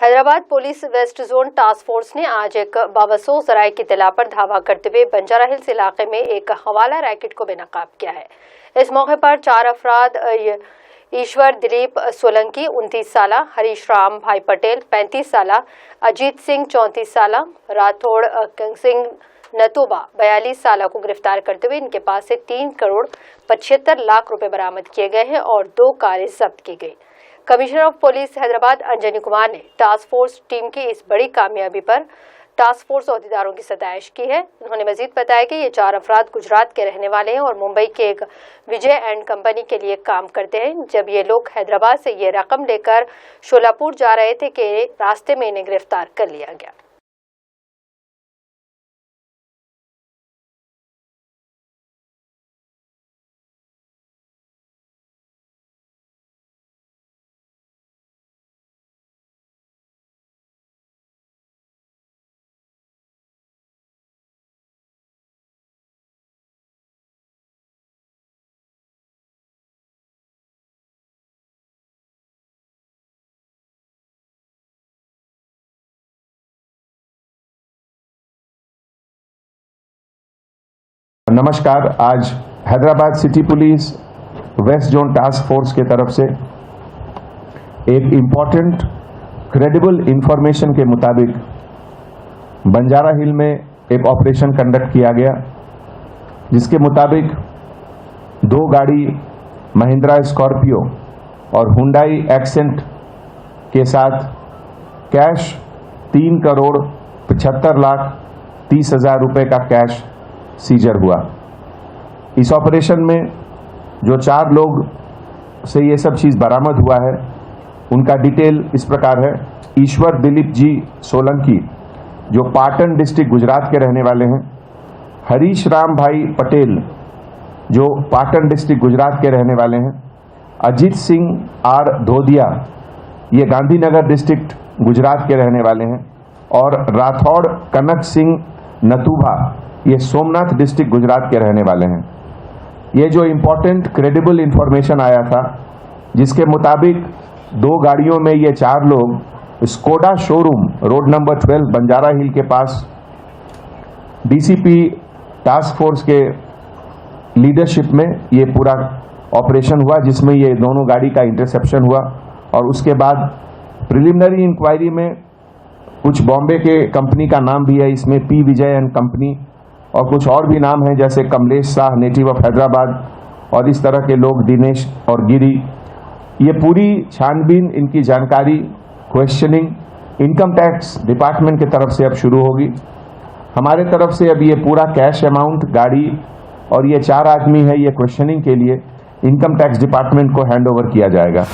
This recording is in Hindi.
Hyderabad police west zone task force ने आज एक बावसूख जराये की इत्तला पर धावा करते हुए बंजारा हिल्स इलाके में एक हवाला रैकेट को बेनकाब किया है। इस मौके पर 4 अफराद ईश्वर दिलीप सोलंकी 29 साल, हरीश राम भाई पटेल 35 साल, अजीत सिंह 34 साल, राठौड़ सिंह नतूबा 42 साल को गिरफ्तार करते हुए इनके पास से 3 करोड़ 75 लाख रुपए बरामद किए गए हैं और 2 कारें जब्त की गई। Commissioner of police Hyderabad Anjani Kumar ने टास्क फोर्स टीम की इस बड़ी कामयाबी पर टास्क फोर्स अहदेदारों की सताइश की है। उन्होंने मजीद बताया कि ये 4 अफराद गुजरात के रहने वाले हैं और मुंबई के एक विजय एंड कंपनी के लिए काम करते हैं। जब ये लोग हैदराबाद से ये रकम लेकर शोलापुर जा रहे थे कि रास्ते में इन्हें गिरफ्तार कर लिया गया। नमस्कार। आज Hyderabad city police west zone task force के तरफ से एक इम्पॉर्टेंट क्रेडिबल इंफॉर्मेशन के मुताबिक बंजारा हिल में एक ऑपरेशन कंडक्ट किया गया, जिसके मुताबिक 2 गाड़ी महिंद्रा स्कॉर्पियो और हुंडई एक्सेंट के साथ कैश 3 करोड़ 75 लाख 30 हजार रुपये का कैश सीजर हुआ। इस ऑपरेशन में जो 4 लोग से ये सब चीज़ बरामद हुआ है, उनका डिटेल इस प्रकार है। ईश्वर दिलीप जी सोलंकी जो पाटन डिस्ट्रिक्ट गुजरात के रहने वाले हैं, हरीश राम भाई पटेल जो पाटन डिस्ट्रिक्ट गुजरात के रहने वाले हैं, अजीत सिंह आर धोदिया ये गांधीनगर डिस्ट्रिक्ट गुजरात के रहने वाले हैं, और राठौड़ कनक सिंह नतूबा ये सोमनाथ डिस्ट्रिक्ट गुजरात के रहने वाले हैं। ये जो इम्पोर्टेंट क्रेडिबल इंफॉर्मेशन आया था, जिसके मुताबिक 2 गाड़ियों में ये 4 लोग Skoda showroom road number 12 Banjara hill के पास डीसीपी टास्क फोर्स के लीडरशिप में ये पूरा ऑपरेशन हुआ, जिसमें ये दोनों गाड़ी का इंटरसेप्शन हुआ। और उसके बाद प्रिलिमिनरी इंक्वायरी में कुछ बॉम्बे के कंपनी का नाम भी है इसमें, पी विजय एंड कंपनी, और कुछ और भी नाम हैं जैसे कमलेश शाह नेटिव ऑफ हैदराबाद, और इस तरह के लोग दिनेश और गिरी। ये पूरी छानबीन, इनकी जानकारी, क्वेश्चनिंग इनकम टैक्स डिपार्टमेंट की तरफ से अब शुरू होगी। हमारे तरफ से अब ये पूरा कैश अमाउंट, गाड़ी और ये 4 आदमी है, ये क्वेश्चनिंग के लिए इनकम टैक्स डिपार्टमेंट को हैंड ओवर किया जाएगा।